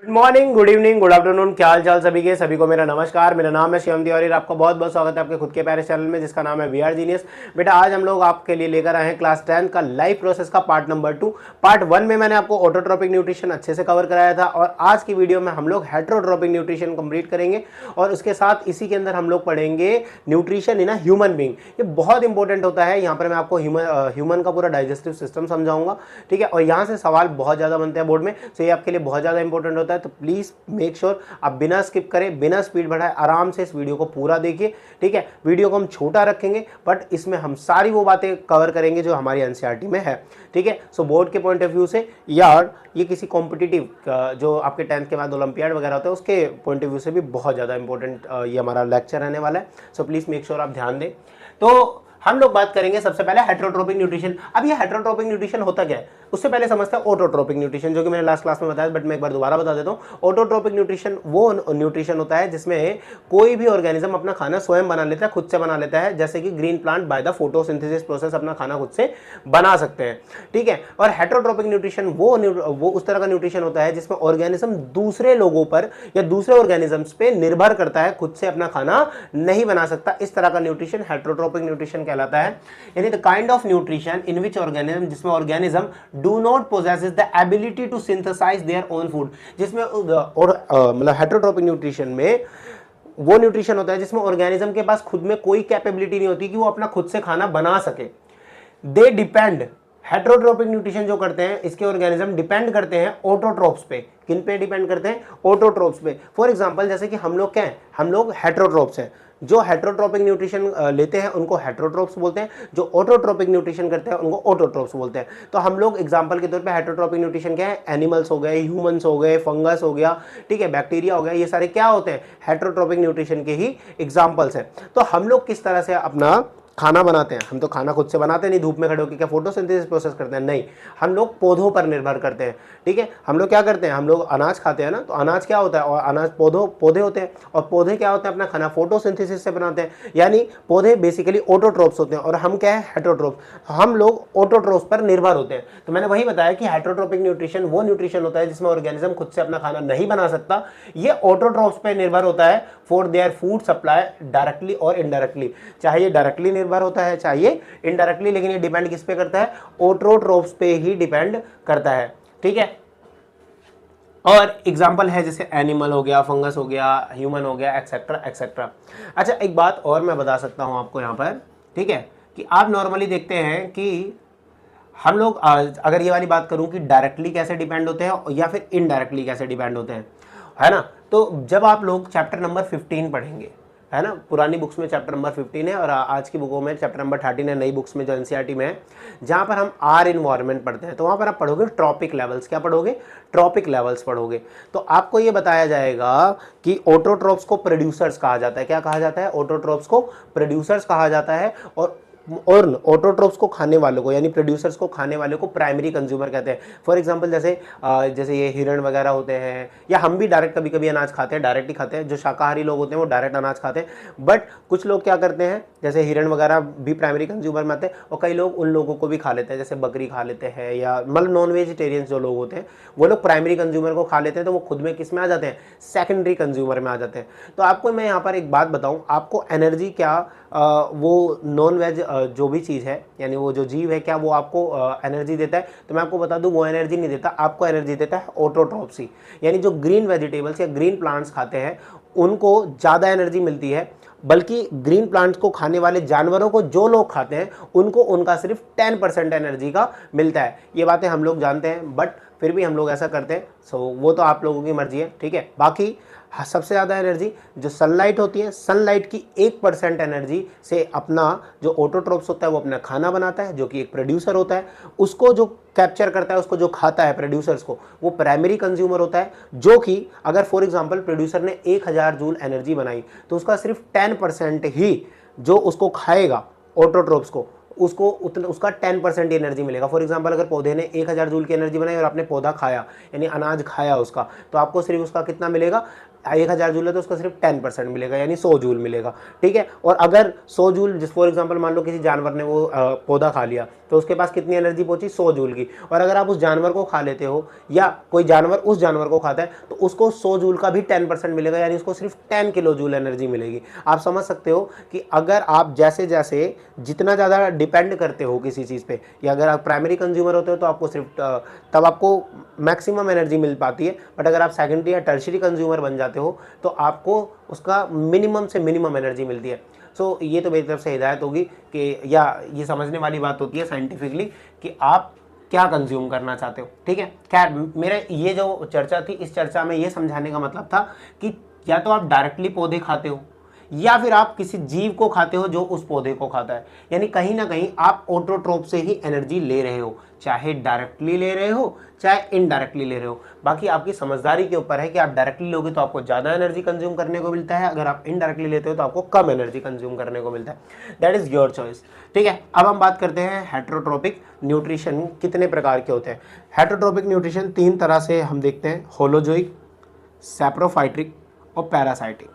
Good morning, good evening, good afternoon, क्या हाल चाल सभी के सभी को मेरा नमस्कार। मेरा नाम है शिवम तिवारी और आपका बहुत बहुत स्वागत है आपके खुद के प्यारे चैनल में जिसका नाम है वी आर जीनियस। बेटा आज हम लोग आपके लिए लेकर आए हैं क्लास 10 का लाइफ प्रोसेस का पार्ट नंबर 2। पार्ट 1 में मैंने आपको ऑटोट्रोपिक न्यूट्रिशन अच्छे से कवर कराया था और आज की वीडियो में हम लोग हेट्रोट्रोपिक न्यूट्रिशन कंप्लीट करेंगे और उसके साथ इसी के अंदर हम लोग पढ़ेंगे nutrition in a human being. ये बहुत इंपॉर्टेंट होता है। यहाँ पर मैं आपको ह्यूमन का पूरा डाइजेस्टिव सिस्टम समझाऊंगा, ठीक है। और यहाँ से सवाल बहुत ज़्यादा बनते हैं बोर्ड में, तो ये आपके लिए बहुत ज़्यादा इंपॉर्टेंट होता है। तो प्लीज़ मेक श्योर आप बिना स्किप करें, बिना स्पीड बढ़ाए आराम से इस वीडियो को पूरा देखिए, ठीक है। वीडियो को हम छोटा रखेंगे बट इसमें हम सारी वो बातें कवर करेंगे जो हमारी एनसीईआरटी में है, ठीक है। सो बोर्ड के पॉइंट ऑफ व्यू से यार ये किसी कॉम्पिटिटिव जो आपके 10th के बाद ओलंपियाड वगैरह होता है उसके पॉइंट ऑफ व्यू से भी बहुत ज़्यादा इंपॉर्टेंट ये हमारा लेक्चर रहने वाला है। सो प्लीज़ मेक श्योर आप ध्यान दें। तो हम लोग बात करेंगे सबसे पहले हेट्रोट्रोपिक न्यूट्रिशन। अब ये हेट्रोट्रोपिक न्यूट्रिशन होता क्या है उससे पहले समझते हैं ऑटोट्रोपिक न्यूट्रिशन, जो कि मैंने लास्ट क्लास में बताया बट मैं एक बार दोबारा बता देता हूँ। ऑटोट्रोपिक न्यूट्रिशन वो न्यूट्रिशन होता है जिसमें कोई भी ऑर्गेनिज्म अपना खाना स्वयं बना लेता है, खुद से बना लेता है, जैसे कि green plant by the photosynthesis process अपना खाना खुद से बना सकते हैं, ठीक है। और हेट्रोट्रोपिक न्यूट्रिशन वो उस तरह का न्यूट्रिशन होता है जिसमें ऑर्गेनिज्म दूसरे लोगों पर या दूसरे ऑर्गेनिजम्स पे निर्भर करता है, खुद से अपना खाना नहीं बना सकता। इस तरह का न्यूट्रिशन हेट्रोट्रोपिक न्यूट्रिशन कहलाता है। यानी the kind of nutrition in which organism, जिसमें organism do not possesses the ability to synthesize their own food, जिसमें मतलब हेट्रोट्रोपिक न्यूट्रिशन में वो न्यूट्रिशन होता है जिसमें ऑर्गेनिज्म के पास खुद में कोई कैपेबिलिटी नहीं होती कि वो अपना खुद से खाना बना सके। दे डिपेंड, हेट्रोट्रोपिक न्यूट्रिशन जो करते हैं इसके ऑर्गेनिज्म डिपेंड करते हैं ऑटोट्रोप्स पे। किन पे डिपेंड करते हैं? ऑटोट्रोप्स पे। फॉर एग्जांपल जैसे कि हम लोग क्या हैं, हम लोग हेट्रोट्रोप्स हैं। जो हेट्रोट्रोपिक न्यूट्रिशन लेते हैं उनको हेट्रोट्रोप्स बोलते हैं, जो ऑटोट्रोपिक न्यूट्रिशन करते हैं उनको ऑटोट्रोप्स बोलते हैं। तो हम लोग एग्जांपल के तौर पे हेट्रोट्रोपिक न्यूट्रिशन क्या है? एनिमल्स हो गए, ह्यूमंस हो गए, फंगस हो गया, ठीक है, बैक्टीरिया हो गया, ये सारे क्या होते हैं? हेट्रोट्रोपिक न्यूट्रिशन के ही एग्जाम्पल्स हैं। तो हम लोग किस तरह से अपना खाना बनाते हैं? हम तो खाना खुद से बनाते नहीं धूप में खड़े होकर, क्या फोटोसिंथेसिस प्रोसेस करते हैं? नहीं, हम लोग पौधों पर निर्भर करते हैं, ठीक है। हम लोग क्या करते हैं? हम लोग अनाज खाते हैं ना, तो अनाज क्या होता है? और अनाज पौधे होते हैं और पौधे क्या होते हैं? अपना खाना फोटोसिंथेसिस से बनाते हैं। यानी पौधे बेसिकली ऑटोट्रोप्स होते हैं और हम क्या है? हेट्रोट्रोप्स। हम लोग ऑटोट्रोप्स पर निर्भर होते हैं। तो मैंने वही बताया कि हेट्रोट्रोपिक न्यूट्रिशन वो न्यूट्रिशन होता है जिसमें ऑर्गेनिज्म खुद से अपना खाना नहीं बना सकता, ये ऑटोट्रोप्स पर निर्भर होता है for their food supply directly और इनडायरेक्टली। चाहे ये डायरेक्टली निर्भर होता है चाहे इनडायरेक्टली, लेकिन ये डिपेंड किस पे करता है? ऑटोट्रोप्स पे ही डिपेंड करता है, ठीक है। और एग्जांपल है जैसे एनिमल हो गया, फंगस हो गया, ह्यूमन हो गया, एक्सेट्रा एक्सेट्रा। अच्छा एक बात और मैं बता सकता हूं आपको यहाँ पर, ठीक है, कि आप नॉर्मली देखते हैं कि हम लोग अगर ये वाली बात करूं कि डायरेक्टली कैसे डिपेंड होते हैं या फिर इनडायरेक्टली कैसे डिपेंड होते हैं, है ना। तो जब आप लोग चैप्टर नंबर 15 पढ़ेंगे, है ना, पुरानी बुक्स में चैप्टर नंबर 15 है और आज की बुकों में चैप्टर नंबर 13 है, नई बुक्स में जो एनसीईआरटी में है, जहाँ पर हम आर इन्वायरमेंट पढ़ते हैं, तो वहाँ पर आप पढ़ोगे ट्रॉपिक लेवल्स। क्या पढ़ोगे? ट्रॉपिक लेवल्स पढ़ोगे। तो आपको ये बताया जाएगा कि ऑटोट्रोप्स को प्रोड्यूसर्स कहा जाता है। क्या कहा जाता है? ऑटोट्रोप्स को प्रोड्यूसर्स कहा जाता है और ऑटोट्रोप्स को खाने वालों को यानी प्रोड्यूसर्स को खाने वालों को प्राइमरी कंज्यूमर कहते हैं। फॉर एग्जांपल जैसे ये हिरण वगैरह होते हैं, या हम भी डायरेक्ट कभी कभी अनाज खाते हैं, डायरेक्ट ही खाते हैं। जो शाकाहारी लोग होते हैं वो डायरेक्ट अनाज खाते हैं, बट कुछ लोग क्या करते हैं, जैसे हिरण वगैरह भी प्राइमरी कंज्यूमर में आते हैं और कई लोग उन लोगों को भी खा लेते हैं, जैसे बकरी खा लेते हैं, या मतलब नॉन वेजिटेरियंस जो लोग होते हैं वो लोग प्राइमरी कंज्यूमर को खा लेते हैं, तो वो खुद में किस में आ जाते हैं? सेकेंडरी कंज्यूमर में आ जाते हैं। तो आपको मैं यहाँ पर एक बात बताऊँ, आपको एनर्जी क्या वो नॉन वेज जो भी चीज़ है, यानी वो जो जीव है, क्या वो आपको एनर्जी देता है? तो मैं आपको बता दूं वो एनर्जी नहीं देता, आपको एनर्जी देता है ऑटोट्रोप्स ही। यानी जो ग्रीन वेजिटेबल्स या ग्रीन प्लांट्स खाते हैं उनको ज़्यादा एनर्जी मिलती है, बल्कि ग्रीन प्लांट्स को खाने वाले जानवरों को जो लोग खाते हैं उनको उनका सिर्फ 10% एनर्जी का मिलता है। ये बातें हम लोग जानते हैं बट फिर भी हम लोग ऐसा करते हैं। सो वो तो आप लोगों की मर्जी है, ठीक है। बाकी सबसे ज़्यादा एनर्जी जो सनलाइट होती है, सनलाइट की 1% एनर्जी से अपना जो ऑटोट्रोप्स होता है वो अपना खाना बनाता है, जो कि एक प्रोड्यूसर होता है। उसको जो कैप्चर करता है, उसको जो खाता है प्रोड्यूसर्स को, वो प्राइमरी कंज्यूमर होता है, जो कि अगर फॉर एग्जांपल प्रोड्यूसर ने 1000 जूल एनर्जी बनाई तो उसका सिर्फ 10% ही जो उसको खाएगा ऑटोट्रोप्स को, उसको उसका 10% एनर्जी मिलेगा। फॉर एग्जांपल अगर पौधे ने 1000 जूल की एनर्जी बनाई और आपने पौधा खाया यानी अनाज खाया उसका, तो आपको सिर्फ उसका कितना मिलेगा? 1000 जूल है तो उसका सिर्फ 10% मिलेगा, यानी 100 जूल मिलेगा, ठीक है। और अगर 100 जूल, जिस फॉर एग्जांपल मान लो किसी जानवर ने वो पौधा खा लिया तो उसके पास कितनी एनर्जी पहुंची, 100 जूल की। और अगर आप उस जानवर को खा लेते हो या कोई जानवर उस जानवर को खाता है तो उसको 100 जूल का भी 10% मिलेगा, यानी उसको सिर्फ 10 किलो जूल एनर्जी मिलेगी। आप समझ सकते हो कि अगर आप जैसे जैसे जितना ज़्यादा डिपेंड करते हो किसी चीज़ पे, या अगर आप प्राइमरी कंज्यूमर होते हो तो आपको सिर्फ तब आपको मैक्सिमम एनर्जी मिल पाती है, बट अगर आप सेकेंडरी या टर्शियरी कंज्यूमर बन जाते हो तो आपको उसका मिनिमम से मिनिमम एनर्जी मिलती है। सो ये तो मेरी तरफ से हिदायत होगी कि, या ये समझने वाली बात होती है साइंटिफिकली कि आप क्या कंज्यूम करना चाहते हो। ठीक है, खैर मेरे ये जो चर्चा थी, इस चर्चा में ये समझाने का मतलब था कि या तो आप डायरेक्टली पौधे खाते हो या फिर आप किसी जीव को खाते हो जो उस पौधे को खाता है, यानी कहीं ना कहीं आप ऑटोट्रोप से ही एनर्जी ले रहे हो, चाहे डायरेक्टली ले रहे हो चाहे इनडायरेक्टली ले रहे हो। बाकी आपकी समझदारी के ऊपर है कि आप डायरेक्टली लोगे तो आपको ज़्यादा एनर्जी कंज्यूम करने को मिलता है, अगर आप इनडायरेक्टली लेते हो तो आपको कम एनर्जी कंज्यूम करने को मिलता है। That is your choice. ठीक है, अब हम बात करते हैं हेटेरोट्रोपिक न्यूट्रिशन कितने प्रकार के होते हैं। हेटेरोट्रोपिक न्यूट्रिशन 3 तरह से हम देखते हैं, होलोजोइक, सैप्रोफाइटिक और पैरासाइटिक।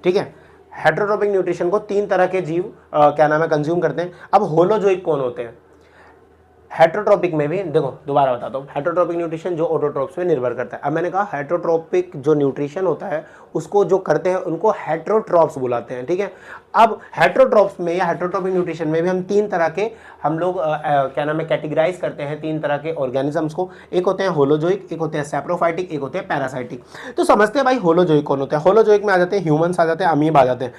ठीक है, हेटेरोट्रोपिक न्यूट्रिशन को 3 तरह के जीव क्या नाम है कंज्यूम करते हैं। अब होलोजोइक कौन होते हैं? हेटेरोट्रोपिक में भी देखो, दोबारा बताता हूँ, हेटेरोट्रोपिक न्यूट्रिशन जो ऑटोट्रोप्स पे निर्भर करता है। अब मैंने कहा हेटेरोट्रोपिक जो न्यूट्रिशन होता है उसको जो करते हैं उनको हेटेरोट्रॉप्स बुलाते हैं। ठीक है, अब हेटेरोट्रॉप्स में या हेटेरोट्रोपिक न्यूट्रिशन में भी हम 3 तरह के हम लोग क्या नाम है कैटेगराइज करते हैं 3 तरह के ऑर्गेनिजम्स को। एक होते हैं होलोजोइक, एक होते हैं सैप्रोफाइटिक, एक होते हैं पैरासाइटिक। तो समझते हैं भाई होलोजोइक कौन होता है। होलोजोइक में आ जाते हैं ह्यूमंस, आ जाते हैं अमीब, आ जाते हैं।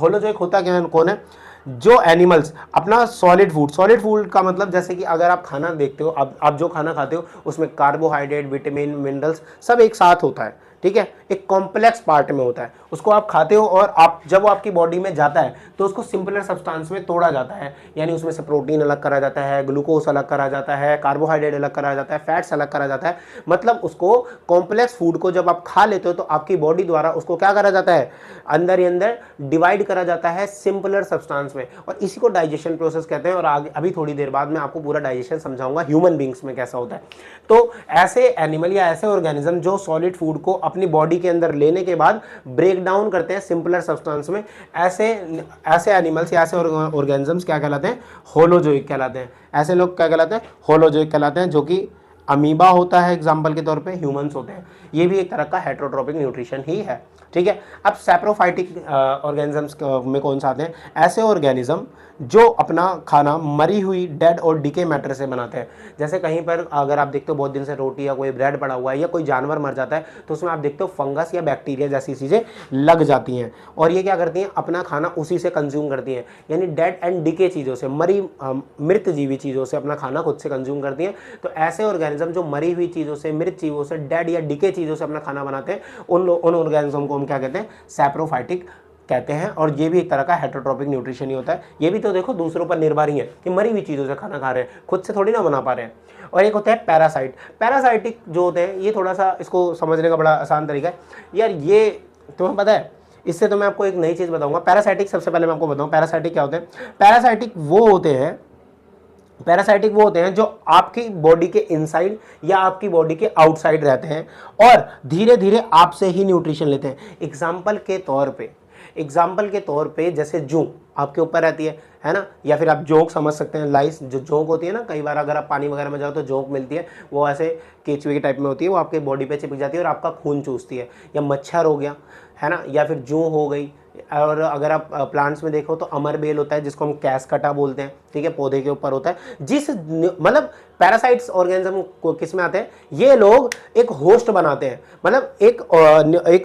होलोजोइक होता क्या है, कौन है? जो एनिमल्स अपना सॉलिड फूड का मतलब जैसे कि अगर आप खाना देखते हो, आप जो खाना खाते हो उसमें कार्बोहाइड्रेट, विटामिन, मिनरल्स सब एक साथ होता है। ठीक है, एक कॉम्प्लेक्स पार्ट में होता है, उसको आप खाते हो और आप जब वो आपकी बॉडी में जाता है तो उसको सिंपलर सब्सटेंस में तोड़ा जाता है, यानी उसमें से प्रोटीन अलग करा जाता है, ग्लूकोज अलग करा जाता है, कार्बोहाइड्रेट अलग करा जाता है, फैट्स अलग करा जाता है। मतलब उसको कॉम्प्लेक्स फूड को जब आप खा लेते हो तो आपकी बॉडी द्वारा उसको क्या करा जाता है, अंदर ही अंदर डिवाइड करा जाता है सिंपलर सब्सटेंस में, और इसी को डाइजेशन प्रोसेस कहते हैं। और आगे अभी थोड़ी देर बाद मैं आपको पूरा डाइजेशन समझाऊंगा ह्यूमन बींग्स में कैसा होता है। तो ऐसे एनिमल या ऐसे ऑर्गेनिज्म जो सॉलिड फूड को अपनी बॉडी के अंदर लेने के बाद ब्रेक डाउन करते हैं सिंपलर सब्सटेंस में, ऐसे एनिमल्स या ऐसे ऑर्गेनिजम्स क्या कहलाते हैं, होलोजोइक कहलाते हैं। ऐसे लोग क्या कहलाते हैं, होलोजोइक कहलाते हैं, जो कि अमीबा होता है एग्जाम्पल के तौर पे, ह्यूमंस होते हैं। ये भी एक तरह का हेटेरोट्रोपिक न्यूट्रिशन ही है। ठीक है, अब सैप्रोफाइटिक ऑर्गेनिजम्स में कौन सा आते हैं? ऐसे ऑर्गेनिज्म जो अपना खाना मरी हुई डेड और डीके मैटर से बनाते हैं। जैसे कहीं पर अगर आप देखते हो बहुत दिन से रोटी या कोई ब्रेड पड़ा हुआ है या कोई जानवर मर जाता है तो उसमें आप देखते हो फंगस या बैक्टीरिया जैसी चीज़ें लग जाती हैं, और ये क्या करती हैं, अपना खाना उसी से कंज्यूम करती हैं, यानी डेड एंड डीके चीज़ों से, मृत जीवी चीज़ों से अपना खाना खुद से कंज्यूम करती हैं। तो ऐसे ऑर्गेनिज्म जो मरी हुई चीज़ों से, मृत चीज़ों से, डेड या डीके चीज़ों से अपना खाना बनाते हैं, उन ऑर्गेनिज्म को हम क्या कहते हैं, सैप्रोफाइटिक कहते हैं। और ये भी एक तरह का हेटेरोट्रोपिक न्यूट्रिशन ही होता है। ये भी तो देखो दूसरों पर निर्भर ही है कि मरी हुई चीज़ों से खाना खा रहे हैं, खुद से थोड़ी ना बना पा रहे हैं। और एक होता है पैरासाइट। पैरासाइटिक जो होते हैं ये थोड़ा सा इसको समझने का बड़ा आसान तरीका है यार, ये तुम्हें पता है, इससे तो मैं आपको एक नई चीज़ बताऊंगा। पैरासाइटिक सबसे पहले मैं आपको बताऊँ पैरासाइटिक क्या होते हैं। पैरासाइटिक वो होते हैं जो आपकी बॉडी के इनसाइड या आपकी बॉडी के आउटसाइड रहते हैं और धीरे धीरे आपसे ही न्यूट्रिशन लेते हैं। एग्जाम्पल के तौर पे जैसे जू आपके ऊपर रहती है ना, या फिर आप जोंक समझ सकते हैं, लाइस जो जोंक होती है ना, कई बार अगर आप पानी वगैरह में जाओ तो जोंक मिलती है, वो ऐसे केचुए के टाइप में होती है, वो आपके बॉडी पे चिपक जाती है और आपका खून चूसती है। या मच्छर हो गया है ना, या फिर जू हो गई। और अगर आप प्लांट्स में देखो तो अमरबेल होता है जिसको हम कैसकटा बोलते हैं। ठीक है, पौधे के ऊपर होता है। मतलब पैरासाइट्स ऑर्गेनिज्म को किस में आते हैं, ये लोग एक होस्ट बनाते हैं, मतलब एक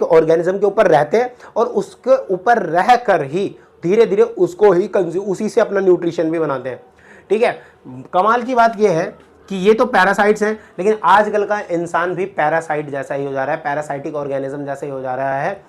ऑर्गेनिज्म के ऊपर रहते हैं और उसके ऊपर रह कर ही धीरे धीरे उसको ही उसी से अपना न्यूट्रिशन भी बनाते हैं। ठीक है, कमाल की बात यह है कि ये तो पैरासाइट्स हैं, लेकिन आजकल का इंसान भी पैरासाइट जैसा ही हो जा रहा है, पैरासाइटिक ऑर्गेनिज्म जैसा ही हो जा रहा है।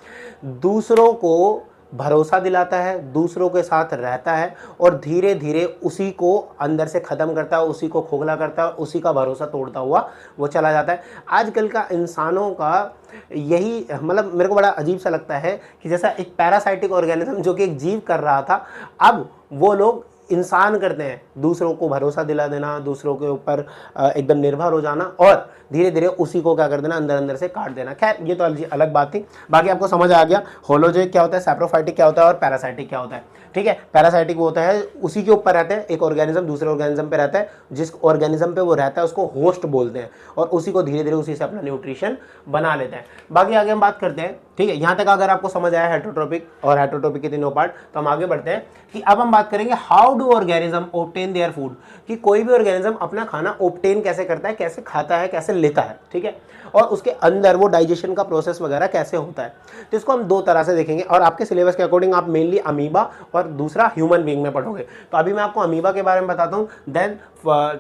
दूसरों को भरोसा दिलाता है, दूसरों के साथ रहता है और धीरे धीरे उसी को अंदर से ख़त्म करता है, उसी को खोखला करता है, उसी का भरोसा तोड़ता हुआ वो चला जाता है। आजकल का इंसानों का यही मतलब मेरे को बड़ा अजीब सा लगता है कि जैसा एक पैरासाइटिक ऑर्गेनिज्म जो कि एक जीव कर रहा था, अब वो लोग इंसान करते हैं, दूसरों को भरोसा दिला देना, दूसरों के ऊपर एकदम निर्भर हो जाना और धीरे धीरे उसी को क्या कर देना, अंदर अंदर से काट देना। खैर ये तो अलग बात थी। बाकी आपको समझ आ गया होलोजोइक क्या होता है, सैप्रोफाइटिक क्या होता है और पैरासाइटिक क्या होता है। ठीक है। पैरासाइटिक वो होता है उसी के ऊपर रहते हैं, एक ऑर्गेनिज्म दूसरे ऑर्गेनिज्म पे रहता है, जिस ऑर्गेनिज्म पे वो रहता है उसको होस्ट बोलते हैं, और उसी को धीरे धीरे उसी से अपना न्यूट्रिशन बना लेते हैं। बाकी आगे हम बात करते हैं, ठीक है। यहाँ तक अगर आपको समझ आया हेटरोट्रोपिक और हेटरोट्रोपिक के तीनों पार्ट, तो हम आगे बढ़ते हैं कि अब हम बात करेंगे how do organism obtain their food, कि कोई भी ऑर्गेनिज्म अपना खाना ऑब्टेन कैसे करता है, कैसे खाता है, कैसे लेता है, ठीक है, और उसके अंदर वो डाइजेशन का प्रोसेस वगैरह कैसे होता है। तो इसको हम दो तरह से देखेंगे, और आपके सिलेबस के अकॉर्डिंग आप मेनली अमीबा और दूसरा ह्यूमन बीइंग में पढ़ोगे। तो अभी मैं आपको अमीबा के बारे में बताता हूँ, देन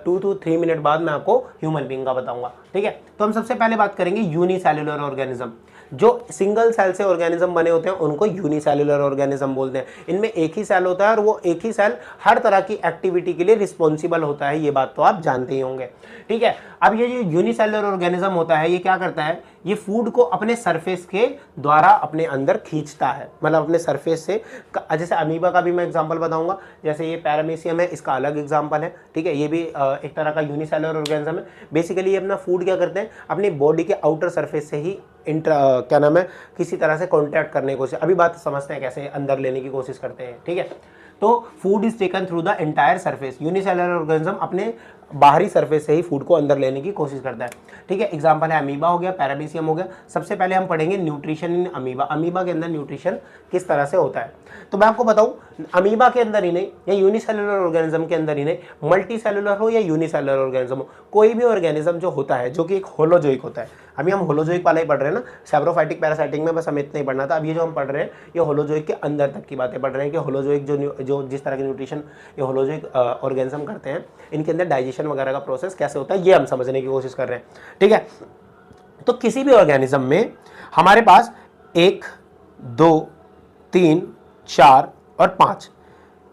2 to 3 मिनट बाद मैं आपको ह्यूमन बीइंग का बताऊंगा, ठीक है। तो हम सबसे पहले बात करेंगे यूनिसेल्युलर ऑर्गेनिज्म। जो सिंगल सेल से ऑर्गेनिज्म बने होते हैं उनको यूनिसेल्युलर ऑर्गेनिज्म बोलते हैं। इनमें एक ही सेल होता है और वो एक ही सेल हर तरह की एक्टिविटी के लिए रिस्पॉन्सिबल होता है, ये बात तो आप जानते ही होंगे, ठीक है। अब ये जो यूनिसेल्युलर ऑर्गेनिज्म होता है ये क्या करता है, ये फूड को अपने सरफेस के द्वारा अपने अंदर खींचता है, मतलब अपने सरफेस से। जैसे अमीबा का भी मैं एग्जांपल बताऊंगा, जैसे ये पैरामीशियम है, इसका अलग एग्जांपल है, ठीक है। ये भी एक तरह का यूनिसेल्युलर ऑर्गेनिज्म है। बेसिकली ये अपना फूड क्या करते हैं, अपनी बॉडी के आउटर सरफेस से ही क्या नाम है, किसी तरह से कॉन्टैक्ट करने की कोशिश। अभी बात समझते हैं कैसे अंदर लेने की कोशिश करते हैं, ठीक है। तो food is taken through the entire surface. Unicellular organism अपने बाहरी सरफेस से ही फूड को अंदर लेने की कोशिश करता है, ठीक है। एग्जांपल है अमीबा हो गया, पैरामीशियम हो गया। सबसे पहले हम पढ़ेंगे न्यूट्रिशन इन अमीबा। अमीबा के अंदर न्यूट्रिशन किस तरह से होता है, तो मैं आपको बताऊं, अमीबा के अंदर ही नहीं या यूनिसेल्युलर ऑर्गेनिज्म के अंदर ही नहीं, मल्टी सेल्युलर हो या यूनिसेल्युलर ऑर्गेनिज्म हो, कोई भी ऑर्गेनिज्म जो होता है जो कि एक होलोजोइक होता है। अभी हम होलोजोइक वाला ही पढ़ रहे हैं ना, सेप्रोफाइटिक पैरासाइटिक में बस हमें इतना ही पढ़ना था। अब ये जो हम पढ़ रहे हैं ये होलोजोइक के अंदर तक की बातें पढ़ रहे हैं कि होलोजोइक जो जिस तरह के न्यूट्रिशन ये होलोजोइक ऑर्गेनिज्म करते हैं, इनके अंदर डाइजेशन वगैरह का प्रोसेस कैसे होता है ये हम समझने की कोशिश कर रहे हैं, ठीक है। तो किसी भी ऑर्गेनिज्म में हमारे पास 1 2 3 4 और 5,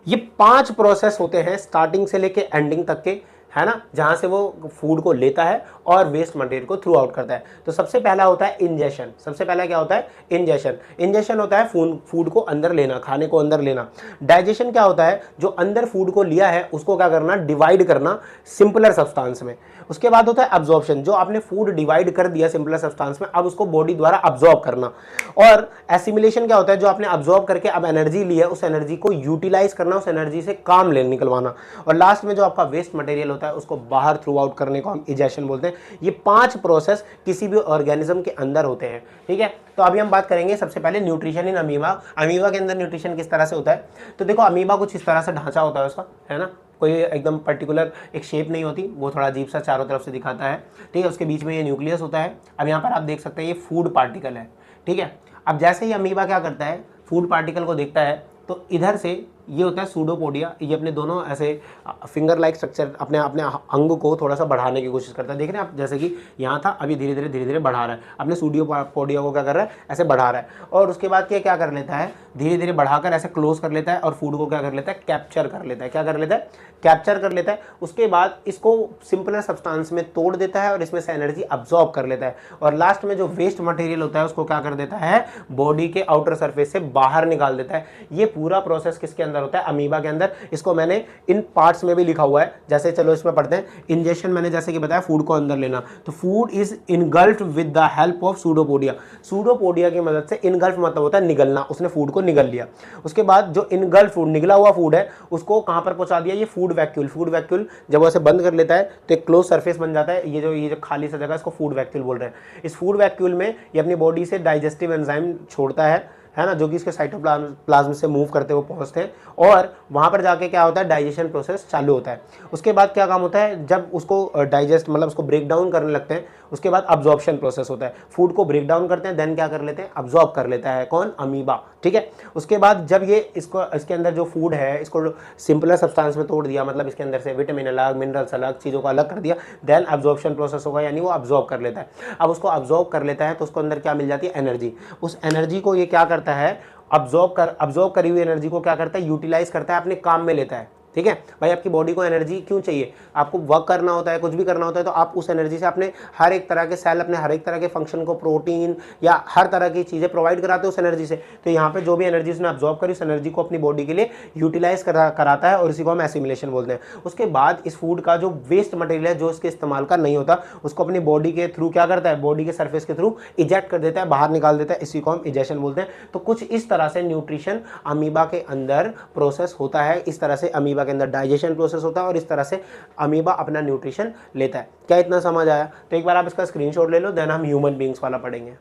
ये 5 प्रोसेस होते हैं स्टार्टिंग से लेके एंडिंग तक के, है ना, जहां से वो फूड को लेता है और वेस्ट मटेरियल को थ्रू आउट करता है। तो सबसे पहला होता है इंजेशन। सबसे पहला क्या होता है, इंजेशन। इंजेशन होता है फूड को अंदर लेना, खाने को अंदर लेना। डाइजेशन क्या होता है, जो अंदर फूड को लिया है उसको क्या करना, डिवाइड करना सिंपलर सब्सटेंस में। उसके बाद होता है अब्जॉर्प्शन, जो आपने फूड डिवाइड कर दिया सिंपलर सब्सटेंस में, अब उसको बॉडी द्वारा अब्जॉर्ब करना। और एसिमिलेशन क्या होता है, जो आपने अब्जॉर्ब करके अब एनर्जी ली है उस एनर्जी को यूटिलाइज करना, उस एनर्जी से काम ले निकलवाना। और लास्ट में जो आपका वेस्ट मटेरियल होता है उसको बाहर थ्रू आउट करने को हम इजेशन बोलते हैं। ये 5 प्रोसेस किसी भी ऑर्गेनिज्म के अंदर होते हैं, ठीक है। तो अभी हम बात करेंगे सबसे पहले न्यूट्रिशन इन अमीबा। अमीबा के अंदर न्यूट्रिशन किस तरह से होता है, तो देखो अमीबा कुछ इस तरह से ढांचा होता है उसका, है ना, कोई एकदम पर्टिकुलर एक शेप नहीं होती, वो थोड़ा अजीब सा चारों तरफ से दिखाता है, ठीक है। उसके बीच में ये न्यूक्लियस होता है। अब यहाँ पर आप देख सकते हैं ये फूड पार्टिकल है, ठीक है। अब जैसे ही अमीबा क्या करता है, फूड पार्टिकल को देखता है, तो इधर से ये होता है सूडोपोडिया, ये अपने दोनों ऐसे फिंगर लाइक स्ट्रक्चर अपने अपने अंग को थोड़ा सा बढ़ाने की कोशिश करता है। देख रहे हैं आप, जैसे कि यहाँ था, अभी धीरे धीरे बढ़ा रहा है, अपने सूडोपोडिया को क्या कर रहा है, ऐसे बढ़ा रहा है। और उसके बाद क्या कर लेता है, धीरे धीरे बढ़ाकर ऐसे क्लोज कर लेता है और फूड को क्या कर लेता है, कैप्चर कर लेता है। क्या कर लेता है, कैप्चर कर लेता है। उसके बाद इसको सिंपलर सब्सटेंस में तोड़ देता है और इसमें से एनर्जी अब्जॉर्ब कर लेता है। और लास्ट में जो वेस्ट मटेरियल होता है उसको क्या कर देता है, बॉडी के आउटर सरफेस से बाहर निकाल देता है। ये पूरा प्रोसेस किसके अंदर होता है, अमीबा के अंदर। इसको मैंने इन पार्ट्स में भी लिखा हुआ है, जैसे चलो इसमें पढ़ते हैं। इंजेक्शन मैंने जैसे कि बताया, फूड को अंदर लेना, तो food is इनगल्फ्ड with the help of pseudopodia. Pseudopodia की मदद से, इनगल्फ मतलब होता है निगलना, उसने फूड को निगल लिया। उसके बाद जो इनगल्फ फूड, निगला हुआ फूड है, उसको कहां पर पहुंचा दिया, ये फूड वैक्यूल। फूड वैक्यूल जब वो ऐसे बंद कर लेता है तो एक क्लोज सरफेस बन जाता है। ये जो खाली सा जगह, इसको फूड वैक्यूल बोल रहे हैं। इस फूड वैक्यूल में ये अपनी बॉडी से डाइजेस्टिव एंजाइम छोड़ता है ना, जो कि इसके साइटोप्लाज्म से मूव करते हुए पहुंचते हैं और वहां पर जाके क्या होता है, डाइजेशन प्रोसेस चालू होता है। उसके बाद क्या काम होता है, जब उसको डाइजेस्ट मतलब उसको ब्रेक डाउन करने लगते हैं, उसके बाद अब्जॉर्प्शन प्रोसेस होता है। फूड को ब्रेक डाउन करते हैं, देन क्या कर लेते हैं, अब्जॉर्ब कर लेता है कौन, अमीबा, ठीक है। उसके बाद जब ये इसके अंदर जो फूड है इसको सिंपलर सब्सटेंस में तोड़ दिया, मतलब इसके अंदर से विटामिन अलग, मिनरल्स अलग, चीज़ों को अलग कर दिया, देन अब्जॉर्प्शन प्रोसेस होगा, यानी वो अब्जॉर्ब कर लेता है। अब उसको अब्जॉर्ब कर लेता है तो उसको अंदर क्या मिल जाती है, एनर्जी। उस एनर्जी को ये क्या करता है, अब्जॉर्ब करी हुई एनर्जी को क्या करता है, यूटिलाइज करता है, अपने काम में लेता है। ठीक है भाई, आपकी बॉडी को एनर्जी क्यों चाहिए, आपको वर्क करना होता है, कुछ भी करना होता है, तो आप उस एनर्जी से अपने हर एक तरह के सेल, अपने हर एक तरह के फंक्शन को, प्रोटीन या हर तरह की चीज़ें प्रोवाइड कराते हैं उस एनर्जी से। तो यहाँ पे जो भी एनर्जी उसने अब्जॉर्ब करी, उस एनर्जी को अपनी बॉडी के लिए यूटिलाइज कराता है और इसी को हम एसिमिलेशन बोलते हैं। उसके बाद इस फूड का जो वेस्ट मटेरियल है, जो इसके इस्तेमाल का नहीं होता, उसको अपनी बॉडी के थ्रू क्या करता है, बॉडी के सरफेस के थ्रू इजेक्ट कर देता है, बाहर निकाल देता है, इसी को हम इजेक्शन बोलते हैं। तो कुछ इस तरह से न्यूट्रिशन अमीबा के अंदर प्रोसेस होता है, इस तरह से अमीबा के अंदर डाइजेशन प्रोसेस होता है और इस तरह से अमीबा अपना न्यूट्रिशन लेता है। क्या इतना समझ आया? तो एक बार आप इसका स्क्रीनशॉट ले लो, देन हम ह्यूमन बींग्स वाला पढ़ेंगे।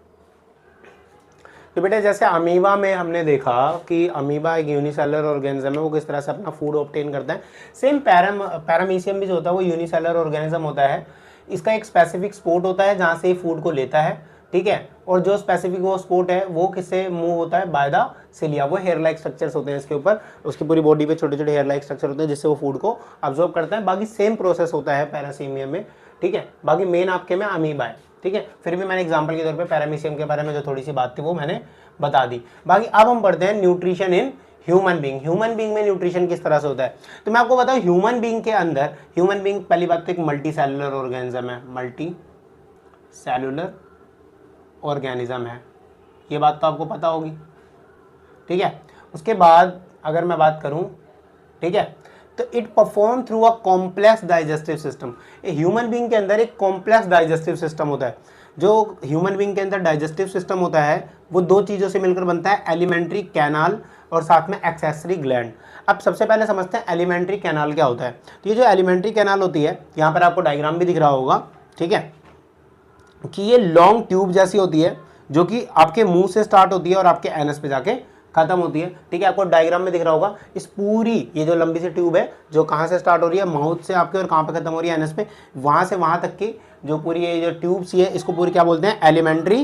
तो बेटे जैसे अमीबा में हमने देखा कि अमीबा एक यूनिसेलुलर ऑर्गेनिज्म है, वो किस तरह से अपना फूड ऑब्टेन करता है। सेम पैरामीशियम भी जो होता है वो यूनिसेलुलर ऑर्गेनिज्म होता है। इसका एक स्पेसिफिक स्पॉट होता है जहाँ से ये फूड को लेता है, ठीक है। और जो स्पेसिफिक वो स्पॉट है वो किससे मूव होता है, बाय द सिलिया। वो हेयर लाइक स्ट्रक्चर्स होते हैं इसके ऊपर, उसकी पूरी बॉडी पे छोटे छोटे हेयर लाइक स्ट्रक्चर होते हैं जिससे वो फूड को अब्जॉर्ब करता है। बाकी सेम प्रोसेस होता है पैरासीमियम में, ठीक है। बाकी मेन आपके में अमीबा है, ठीक है। फिर भी मैंने एग्जांपल के तौर पे पैरामीशियम के बारे में जो थोड़ी सी बात थी वो मैंने बता दी। बाकी अब हम पढ़ते हैं nutrition in human being. Human being में न्यूट्रिशन किस तरह से होता है, तो मैं आपको बताऊं ह्यूमन बींग के अंदर, ह्यूमन बींग पहली बात तो एक मल्टी सेलुलर ऑर्गेनिज्म है, मल्टी सेलुलर ऑर्गेनिज्म है, ये बात तो आपको पता होगी, ठीक है। उसके बाद अगर मैं बात करूं, ठीक है, तो it perform through a complex digestive system. Human being के अंदर एक कॉम्प्लेक्स डाइजेस्टिव सिस्टम होता है। जो ह्यूमन बींग के अंदर डाइजेस्टिव सिस्टम होता है वो दो चीज़ों से मिलकर बनता है, एलिमेंट्री कैनाल और साथ में एक्सेसरी ग्लैंड। अब सबसे पहले समझते हैं एलिमेंट्री कैनाल क्या होता है। तो ये जो एलिमेंट्री कैनाल होती है, यहाँ पर आपको डायग्राम भी दिख रहा होगा, ठीक है, कि ये लॉन्ग ट्यूब जैसी होती है जो कि आपके मुंह से स्टार्ट होती है और आपके एनस पे जाके खत्म होती है, ठीक है। आपको डायग्राम में दिख रहा होगा इस पूरी ये जो लंबी सी ट्यूब है जो कहाँ से स्टार्ट हो रही है, माउथ से आपके, और कहाँ पे खत्म हो रही है, एनस पे। वहाँ से वहाँ तक की जो पूरी ये जो ट्यूब सी है, इसको पूरी क्या बोलते हैं, एलिमेंट्री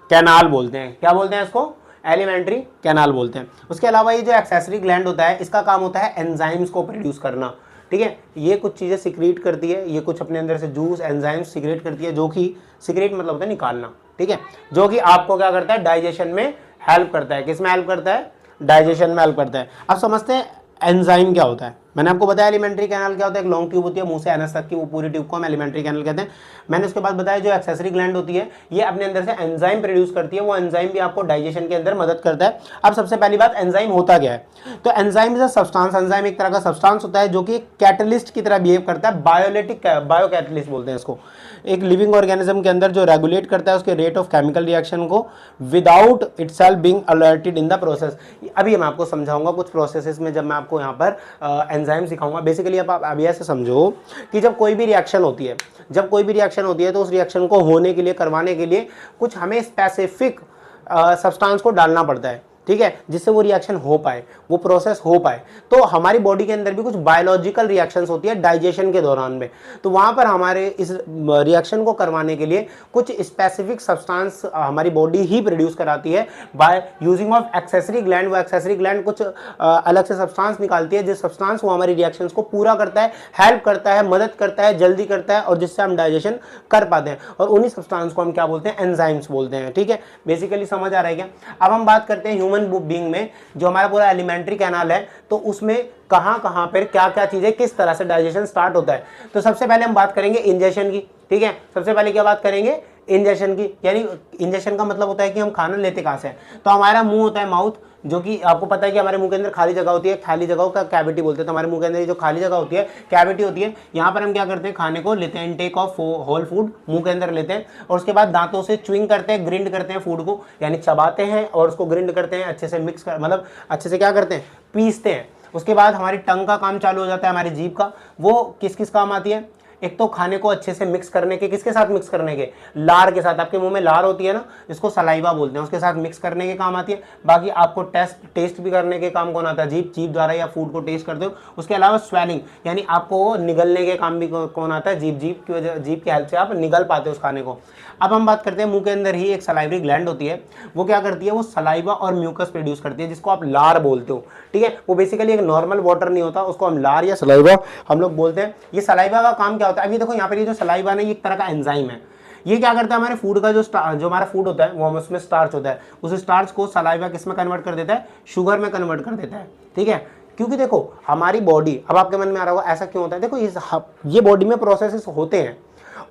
कैनाल बोलते हैं। क्या बोलते हैं इसको, एलिमेंट्री कैनाल बोलते हैं। उसके अलावा ये जो एक्सेसरी ग्लैंड होता है, इसका काम होता है एंजाइम्स को प्रोड्यूस करना, ठीक है। ये कुछ चीज़ें सिक्रीट करती है, ये कुछ अपने अंदर से जूस एंजाइम्स सिक्रीट करती है, जो कि सिक्रीट मतलब होता है निकालना, ठीक है, जो कि आपको क्या करता है, डाइजेशन में हेल्प करता है। किस में हेल्प करता है, डाइजेशन में हेल्प करता है। अब समझते हैं एंजाइम क्या होता है। मैंने आपको बताया एलिमेंट्री कैनाल क्या होता है, एक लॉन्ग ट्यूब होती है मुंह से एनस तक की, वो पूरी ट्यूब को हम एलिमेंट्री कैनाल कहते हैं। मैंने उसके बाद बताया जो एक्सेसरी ग्लैंड होती है, ये अपने अंदर से एंजाइम प्रोड्यूस करती है, वो एंजाइम भी आपको डाइजेशन के अंदर मदद करता है। अब सबसे पहली बात, एंजाइम होता क्या है, तो enzyme is a substance. Enzyme एक तरह का सब्सटेंस होता है जो कि कैटलिस्ट की तरह बिहेव करता है, बायो कैटलिस्ट बोलते हैं इसको। एक लिविंग ऑर्गेनिज्म के अंदर जो रेगुलेट करता है उसके रेट ऑफ केमिकल रिएक्शन को without itself being alerted in the process. अभी मैं आपको समझाऊंगा कुछ प्रोसेसेस में, जब मैं आपको यहाँ पर एंजाइम सिखाऊंगा। बेसिकली आप अभी ऐसे समझो कि जब कोई भी रिएक्शन होती है, जब कोई भी रिएक्शन होती है तो उस रिएक्शन को होने के लिए, करवाने के लिए कुछ हमें स्पेसिफिक सब्सटेंस को डालना पड़ता है, ठीक है, जिससे वो रिएक्शन हो पाए, वो प्रोसेस हो पाए। तो हमारी बॉडी के अंदर भी कुछ बायोलॉजिकल रिएक्शंस होती है डाइजेशन के दौरान में, तो वहाँ पर हमारे इस रिएक्शन को करवाने के लिए कुछ स्पेसिफिक सब्सटेंस हमारी बॉडी ही प्रोड्यूस कराती है by using of accessory gland. वो एक्सेसरी ग्लैंड कुछ अलग से सब्सटेंस निकालती है, जिस सब्सटेंस वो हमारी रिएक्शंस को पूरा करता है, हेल्प करता है, मदद करता है, जल्दी करता है, और जिससे हम डाइजेशन कर पाते हैं। और उन्हीं सब्सटेंस को हम क्या बोलते हैं, एंजाइम्स बोलते हैं, ठीक है। बेसिकली समझ आ रहा है क्या? अब हम बात करते हैं ह्यूमन बीइंग में, जो हमारा पूरा एलिमेंट्री कैनाल है, तो उसमें कहां पर क्या चीजें, किस तरह से डाइजेशन स्टार्ट होता है। तो सबसे पहले हम बात करेंगे इंजेक्शन की, ठीक है। सबसे पहले क्या बात करेंगे, इंजेक्शन की। यानी इंजेक्शन का मतलब होता है कि हम खाना लेते कहां से हैं, तो हमारा मुंह होता है माउथ, जो कि आपको पता है कि हमारे मुंह के अंदर खाली जगह होती है, खाली जगह का कैविटी बोलते हैं। तो हमारे मुंह के अंदर जो खाली जगह होती है, कैविटी होती है, यहाँ पर हम क्या करते हैं, खाने को लेते हैं, इनटेक ऑफ होल फूड मुंह के अंदर लेते हैं, और उसके बाद दांतों से च्युइंग करते हैं, ग्रिंड करते हैं फूड को, यानी चबाते हैं और उसको ग्रिंड करते हैं, अच्छे से मिक्स कर, मतलब अच्छे से क्या करते हैं, पीसते हैं। उसके बाद हमारी टंग का काम चालू हो जाता है, हमारी जीभ का। वो किस किस काम आती है, एक तो खाने को अच्छे से मिक्स करने के, किसके साथ मिक्स करने के, लार के साथ। आपके मुंह में लार होती है ना, जिसको सलाइवा बोलते हैं, उसके साथ मिक्स करने के काम आती है। बाकी आपको टेस्ट भी करने के काम कौन आता है, जीभ द्वारा या फूड को टेस्ट करते हो। उसके अलावा स्वेलिंग, यानी आपको निगलने के काम भी कौन आता है, जीभ की हेल्प से आप निगल पाते हो उस खाने को। अब हम बात करते हैं मुंह के अंदर ही एक सलाइवरी ग्लैंड होती है, वो क्या करती है, वो सलाइवा और म्यूकस प्रोड्यूस करती है, जिसको आप लार बोलते हो, ठीक है। वो बेसिकली एक नॉर्मल वाटर नहीं होता, उसको हम लार या सलाइवा हम लोग बोलते हैं। ये सलाइवा का काम क्या होता है, अभी देखो यहाँ पर ये जो सलाइवा है, ये एक तरह का एंजाइम है। ये क्या करता है, हमारे फूड का जो हमारा फूड होता है, वो हम उसमें स्टार्च होता है, उस स्टार्च को सलाइवा किस में कन्वर्ट कर देता है, शुगर में कन्वर्ट कर देता है, ठीक है। क्योंकि देखो हमारी बॉडी, अब आपके मन में आ रहा होगा ऐसा क्यों होता है, देखो ये बॉडी में प्रोसेसेस होते हैं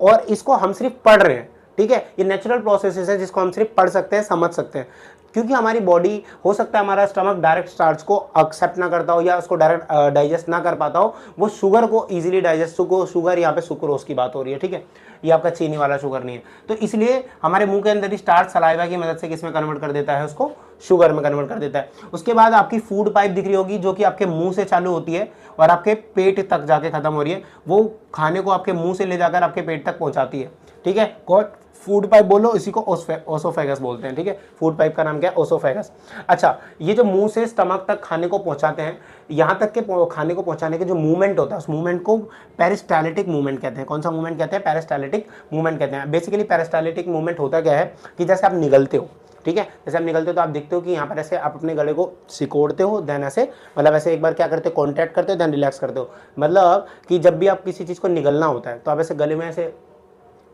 और इसको हम सिर्फ पढ़ रहे हैं, ठीक है, ये नेचुरल प्रोसेसेस है जिसको हम सिर्फ पढ़ सकते हैं, समझ सकते हैं। क्योंकि हमारी बॉडी, हो सकता है हमारा स्टमक डायरेक्ट स्टार्च को एक्सेप्ट ना करता हो या उसको डायरेक्ट डाइजेस्ट ना कर पाता हो, वो शुगर को इजीली डाइजेस्ट, शुगर यहाँ पे सुक्रोज की बात हो रही है, ठीक है, ये आपका चीनी वाला शुगर नहीं है। तो इसलिए हमारे मुंह के अंदर ही स्टार्च सलाइवा की मदद से किसमें कन्वर्ट कर देता है, उसको शुगर में कन्वर्ट कर देता है। उसके बाद आपकी फूड पाइप दिख रही होगी जो कि आपके मुंह से चालू होती है और आपके पेट तक जाके खत्म हो रही है, वो खाने को आपके मुंह से ले जाकर आपके पेट तक पहुंचाती है, ठीक है। फूड पाइप बोलो, इसी को ओसोफेगस बोलते हैं, ठीक है। फूड पाइप का नाम क्या है, ओसोफेगस। अच्छा, ये जो मुंह से स्टमक तक खाने को पहुंचाते हैं, यहाँ तक के खाने को पहुंचाने के जो मूवमेंट होता है, उस मूवमेंट को पेरिस्टाल्टिक मूवमेंट कहते हैं। कौन सा मूवमेंट कहते हैं, पेरिस्टाल्टिक मूवमेंट कहते हैं। बेसिकली पेरिस्टाल्टिक मूवमेंट होता क्या है कि जैसे आप निगलते हो, ठीक है, जैसे आप निकलते हो तो आप देखते हो कि यहाँ पर ऐसे आप अपने गले को सिकोड़ते हो, देन ऐसे, मतलब ऐसे एक बार क्या करते हो, कॉन्ट्रैक्ट करते हो, देन रिलैक्स करते हो। मतलब कि जब भी आप किसी चीज़ को निगलना होता है तो आप ऐसे गले में ऐसे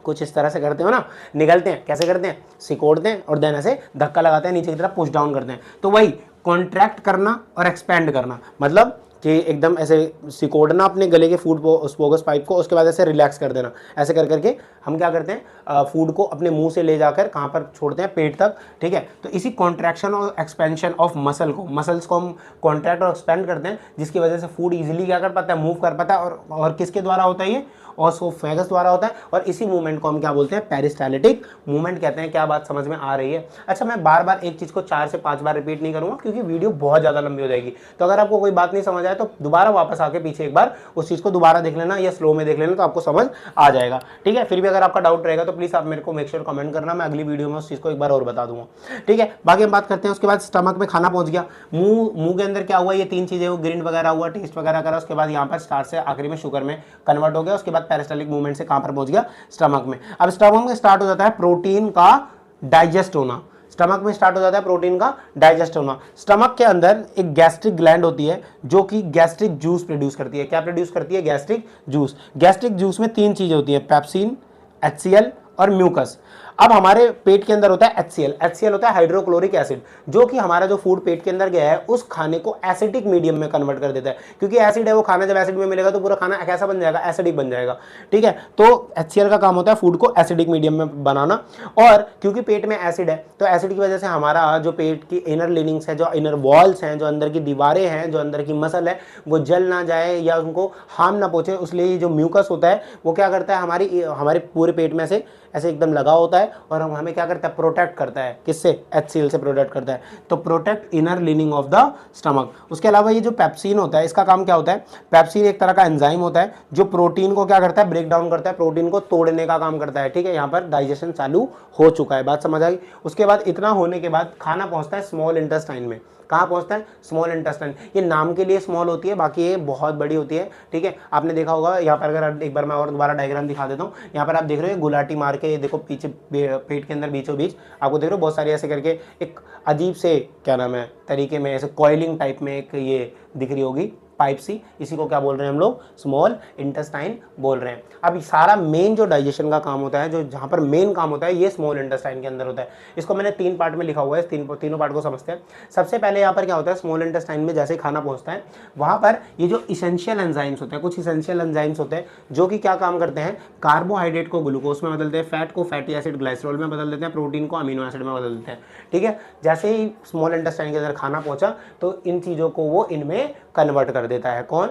कुछ इस तरह से करते हो ना, निगलते हैं, कैसे करते हैं, सिकोड़ते हैं और देन ऐसे धक्का लगाते हैं, नीचे की तरफ पुश डाउन करते हैं। तो वही कॉन्ट्रैक्ट करना और एक्सपेंड करना, मतलब कि एकदम ऐसे सिकोड़ना अपने गले के फूड स्पोगस पाइप को, उसके बाद ऐसे रिलैक्स कर देना। ऐसे कर करके हम क्या करते हैं, फूड को अपने मुंह से ले जाकर कहाँ पर छोड़ते हैं, पेट तक, ठीक है। तो इसी कॉन्ट्रैक्शन और एक्सपेंशन ऑफ मसल्स को हम कॉन्ट्रैक्ट और एक्सपेंड करते हैं, जिसकी वजह से फूड इजीली क्या कर पाता है, मूव कर पाता है। और किसके द्वारा होता है, ये ओसोफेगस द्वारा होता है। और इसी मूवमेंट को हम क्या बोलते हैं, पेरिस्टाल्टिक मूवमेंट कहते हैं। क्या बात समझ में आ रही है। अच्छा, मैं बार बार एक चीज़ को 4 से 5 बार रिपीट नहीं करूँगा क्योंकि वीडियो बहुत ज़्यादा लंबी हो जाएगी। तो अगर आपको कोई बात नहीं समझ आए तो दोबारा वापस आके पीछे एक बार उस चीज़ को दोबारा देख लेना या स्लो में देख लेना, तो आपको समझ आ जाएगा, ठीक है। फिर भी अगर आपका डाउट रहेगा तो प्लीज़ आप मेरे को मेक श्योर कमेंट करना, मैं अगली वीडियो में उस चीज़ को एक बार और बता दूंगा, ठीक है। बाकी हम बात करते हैं, उसके बाद स्टमक में खाना पहुंच गया, मुंह के अंदर क्या हुआ, ये 3 चीज़ें, वो ग्रिंड वगैरह हुआ, टेस्ट वगैरह करा, उसके बाद यहाँ पर स्टार्च से आखिरी में शुगर में कन्वर्ट हो गया, उसके बाद पेरिस्टाल्टिक मूवमेंट से कहां पर पहुंच गया, स्टमक में। अब स्टमक में स्टार्ट हो जाता है प्रोटीन का डाइजेस्ट होना। स्टमक में स्टार्ट हो जाता है प्रोटीन का डाइजेस्ट होना। स्टमक के अंदर एक गैस्ट्रिक ग्लैंड होती है जो कि गैस्ट्रिक जूस प्रोड्यूस करती है। क्या प्रोड्यूस करती है, गैस्ट्रिक जूस। गैस्ट्रिक जूस में 3 चीजें होती है, पेप्सिन, HCl और म्यूकस। अब हमारे पेट के अंदर होता है HCl होता है हाइड्रोक्लोरिक एसिड, जो कि हमारा जो फूड पेट के अंदर गया है उस खाने को एसिडिक मीडियम में कन्वर्ट कर देता है। क्योंकि एसिड है वो खाना, जब एसिड में मिलेगा तो पूरा खाना कैसा बन जाएगा, एसिडिक बन जाएगा, ठीक है। तो HCl का काम होता है फूड को एसिडिक मीडियम में बनाना। और क्योंकि पेट में एसिड है तो एसिड की वजह से हमारा जो पेट की इनर लिनिंग्स है, जो इनर वॉल्स हैं, जो अंदर की दीवारें हैं, जो अंदर की मसल है, वो जल ना जाए या उनको हार्म ना पहुंचे, इसलिए जो म्यूकस होता है वो क्या करता है, हमारे पूरे पेट में से ऐसे एकदम लगा होता है और हमें क्या करता है, प्रोटेक्ट करता है। किससे, HCl से प्रोटेक्ट करता है। तो protect inner leaning of the stomach. उसके अलावा ये जो पेप्सिन होता है, इसका काम क्या होता है, पेप्सिन एक तरह का एंजाइम होता है जो प्रोटीन को क्या करता है, ब्रेक डाउन करता है, प्रोटीन को तोड़ने का काम करता है, ठीक है। यहाँ पर डाइजेशन चालू हो चुका है, बात समझ आ गई। उसके बाद इतना होने के बाद खाना पहुंचता है स्मॉल इंटेस्टाइन में। कहाँ पहुंचता है, स्मॉल इंटेस्टाइन। ये नाम के लिए स्मॉल होती है, बाकी ये बहुत बड़ी होती है, ठीक है। आपने देखा होगा यहाँ पर, अगर एक बार मैं और दोबारा डायग्राम दिखा देता हूँ। यहाँ पर आप देख रहे हो गुलाटी मार के, देखो पीछे पेट के अंदर बीचों बीच आपको देख रहे हो बहुत सारी ऐसे करके एक अजीब से, क्या नाम है, तरीके में ऐसे कॉइलिंग टाइप में एक ये दिख रही होगी पाइप सी, इसी को क्या बोल रहे हैं हम लोग, स्मॉल इंटेस्टाइन बोल रहे हैं। अब सारा मेन जो डाइजेशन का काम होता है, जो जहाँ पर मेन काम होता है, ये स्मॉल इंटेस्टाइन के अंदर होता है। इसको मैंने 3 पार्ट में लिखा हुआ है, तीनों पार्ट को समझते हैं। सबसे पहले यहाँ पर क्या होता है, स्मॉल इंटेस्टाइन में जैसे खाना पहुँचता है वहाँ पर ये जो इसेंशियल एंजाइम्स होते हैं, कुछ इसेंशियल एंजाइम्स होते हैं जो कि क्या काम करते हैं, कार्बोहाइड्रेट को ग्लूकोज में बदलते हैं, फैट को फैटी एसिड ग्लाइसरॉल में बदल देते हैं, प्रोटीन को अमीनो एसिड में बदल देते हैं, ठीक है। जैसे ही स्मॉल इंटेस्टाइन के अंदर खाना पहुँचा तो इन चीज़ों को वो इनमें कन्वर्ट कर देता है। कौन,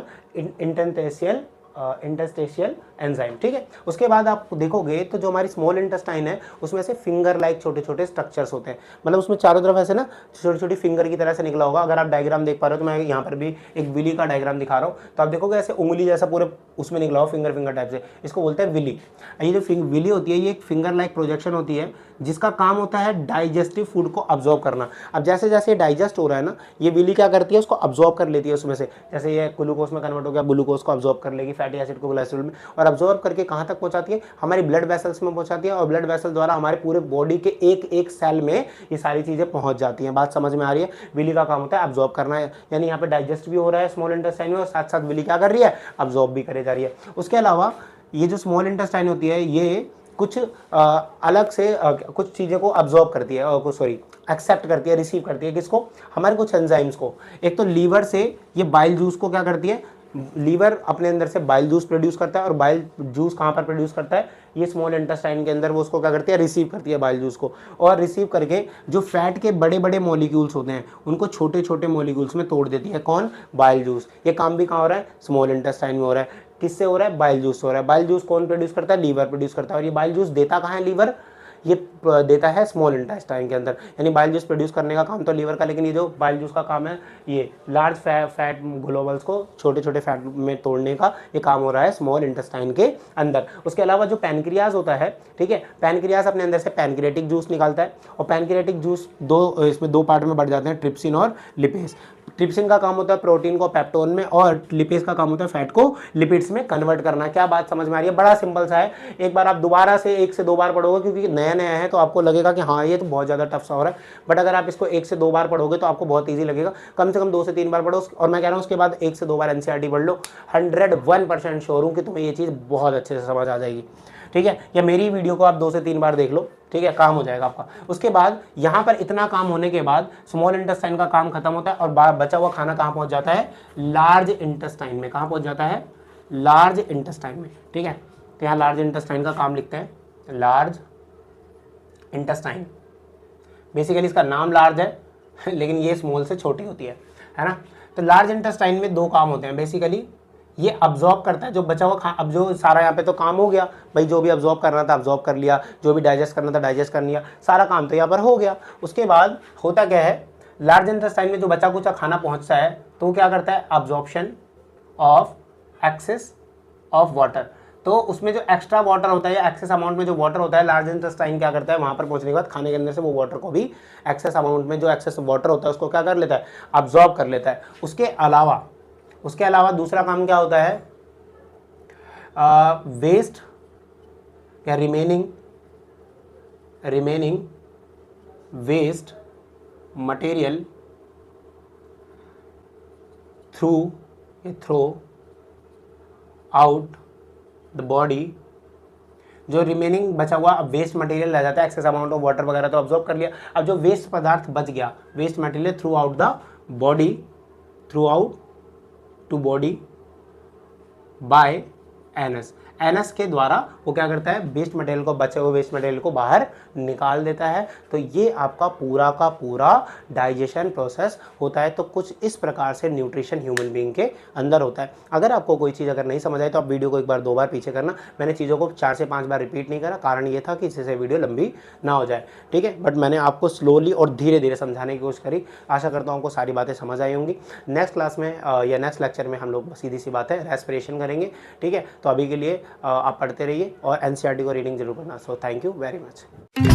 इंटरस्टेशियल एंजाइम, ठीक है। उसके बाद आप देखोगे तो जो हमारी स्मॉल इंटेस्टाइन है उसमें से फिंगर लाइक छोटे छोटे स्ट्रक्चर्स होते हैं, मतलब उसमें चारों तरफ ऐसे ना छोटी छोटी फिंगर की तरह से निकला होगा। अगर आप डायग्राम देख पा रहे हो तो मैं यहाँ पर भी एक विली का डायग्राम दिखा रहा हूँ, तो आप देखोगे ऐसे उंगली जैसा पूरे उसमें निकला हो, फिंगर टाइप से, इसको बोलते हैं विली। ये जो विली होती है ये एक फिंगर लाइक प्रोजेक्शन होती है जिसका काम होता है डाइजेस्टिव फूड को अब्जॉर्ब करना। अब जैसे जैसे डाइजेस्ट हो रहा है ना, ये विली क्या करती है, उसको अब्जॉर्ब कर लेती है उसमें से। जैसे ये ग्लूकोज में कन्वर्ट हो गया, ग्लूकोज को अब्जॉर्ब कर लेगी, फैटी एसिड को ग्लाइसरॉल में, और अब्जॉर्ब करके कहाँ तक पहुँचाती है, हमारी ब्लड वेसल्स में पहुँचाती है, और ब्लड वेसल द्वारा हमारे पूरे बॉडी के एक एक सेल में ये सारी चीज़ें पहुँच जाती हैं। बात समझ में आ रही है। विली का काम होता है अब्जॉर्ब करना है, यानी यहाँ पे डाइजेस्ट भी हो रहा है स्मॉल इंटेस्टाइन में और साथ साथ विली क्या कर रही है, अब्जॉर्ब भी करे जा रही है। उसके अलावा ये जो स्मॉल इंटेस्टाइन होती है ये कुछ अलग से कुछ चीज़ें को अब्जॉर्ब करती है, सॉरी एक्सेप्ट करती है, रिसीव करती है। किसको? हमारे कुछ एंजाइम्स को। एक तो लीवर से ये बाइल जूस को क्या करती है, लीवर अपने अंदर से बाइल जूस प्रोड्यूस करता है, और बाइल जूस कहाँ पर प्रोड्यूस करता है? ये स्मॉल इंटेस्टाइन के अंदर वो उसको क्या करती है? रिसीव करती है बाइल जूस को। और रिसीव करके जो फैट के बड़े बड़े मॉलिक्यूल्स होते हैं उनको छोटे छोटे मॉलिक्यूल्स में तोड़ देती है। कौन? Bile juice. ये काम भी कहाँ हो रहा है? स्मॉल इंटेस्टाइन में हो रहा है। किससे हो रहा है? बाइल जूस से हो रहा है। बाइल जूस कौन प्रोड्यूस करता है? लीवर प्रोड्यूस करता है। और ये बाइल जूस देता कहाँ है? लीवर। ये देता है स्मॉल इंटेस्टाइन के अंदर। यानी बाइल जूस प्रोड्यूस करने का काम तो लीवर का, लेकिन ये जो बाइल जूस का काम है ये लार्ज फैट ग्लोबल्स को छोटे छोटे फैट में तोड़ने का ये काम हो रहा है स्मॉल इंटेस्टाइन के अंदर। उसके अलावा जो पैनक्रियाज होता है, ठीक है, पैनक्रियाज अपने अंदर से पैनक्रियाटिक जूस निकालता है। और पैनक्रियाटिक जूस इसमें दो पार्ट में बढ़ जाते हैं, ट्रिप्सिन और लिपेज। ट्रिप्सिन का काम होता है प्रोटीन को पेप्टोन में, और लिपेज का काम होता है फैट को लिपिड्स में कन्वर्ट करना। क्या बात समझ में आ रही है? बड़ा सिंपल सा है। एक बार आप दोबारा से 1 से 2 बार पढ़ोगे, क्योंकि नया नया है तो आपको लगेगा कि हाँ ये तो बहुत ज़्यादा टफ सा हो रहा है, बट अगर आप इसको 1 से 2 बार पढ़ोगे तो आपको बहुत ईजी लगेगा। कम से कम 2 से 3 बार पढ़ो, और मैं कह रहा हूँ उसके बाद 1 से 2 बार एनसीईआरटी पढ़ लो। 101% श्योर हूँ कि तुम्हें ये चीज़ बहुत अच्छे से समझ आ जाएगी, ठीक है। या मेरी वीडियो को आप 2 से 3 बार देख लो, ठीक है, काम हो जाएगा आपका। उसके बाद यहाँ पर इतना काम होने के बाद स्मॉल इंटेस्टाइन का काम खत्म होता है, और बचा हुआ खाना कहाँ पहुँच जाता है? लार्ज इंटेस्टाइन में। कहाँ पहुँच जाता है? लार्ज इंटेस्टाइन में, ठीक है। तो यहाँ लार्ज इंटेस्टाइन का काम लिखते हैं, लार्ज इंटेस्टाइन। बेसिकली इसका नाम लार्ज है लेकिन ये स्मॉल से छोटी होती है ना। तो लार्ज इंटेस्टाइन में 2 काम होते हैं बेसिकली। ये अब्जॉर्ब करता है जो बचा हुआ अब जो सारा यहाँ पे तो काम हो गया भाई, जो भी अब्जॉर्ब करना था अब्जॉर्ब कर लिया, जो भी डाइजेस्ट करना था डाइजेस्ट कर लिया, सारा काम तो यहाँ पर हो गया। उसके बाद होता क्या है, लार्ज इंटेस्टाइन में जो बचा कुचा खाना पहुँचता है तो वो क्या करता है? Absorption of excess of water. तो उसमें जो एक्स्ट्रा वाटर होता है या एक्सेस अमाउंट में जो वाटर होता है, लार्ज इंटेस्टाइन क्या करता है? वहाँ पर पहुँचने के बाद खाने के अंदर से वो वाटर को भी एक्सेस अमाउंट में जो एक्सेस वाटर होता है उसको क्या कर लेता है? अब्जॉर्ब कर लेता है। उसके अलावा दूसरा काम क्या होता है? वेस्ट या remaining waste material throw out the body. जो रिमेनिंग बचा हुआ अब वेस्ट मटेरियल रह जाता है, एक्सेस अमाउंट ऑफ वाटर वगैरह तो अब्जॉर्ब कर लिया। अब जो वेस्ट पदार्थ बच गया, waste material through out the body, through out to body by anus के द्वारा वो क्या करता है? वेस्ट मटेरियल को, बचे हुए वेस्ट मटेरियल को बाहर निकाल देता है। तो ये आपका पूरा का पूरा डाइजेशन प्रोसेस होता है। तो कुछ इस प्रकार से न्यूट्रिशन ह्यूमन बीइंग के अंदर होता है। अगर आपको कोई चीज़ अगर नहीं समझ आए तो आप वीडियो को 1 बार 2 बार पीछे करना। मैंने चीज़ों को 4 से 5 बार रिपीट नहीं करा, कारण ये था कि इससे वीडियो लंबी ना हो जाए, ठीक है। बट मैंने आपको स्लोली और धीरे धीरे समझाने की कोशिश करी। आशा करता हूँ आपको सारी बातें समझ आई होंगी। नेक्स्ट क्लास में या नेक्स्ट लेक्चर में हम लोग सीधी सी बात है रेस्पिरेशन करेंगे, ठीक है। तो अभी के लिए आप पढ़ते रहिए और एनसीईआरटी को रीडिंग जरूर करना। So thank you very much.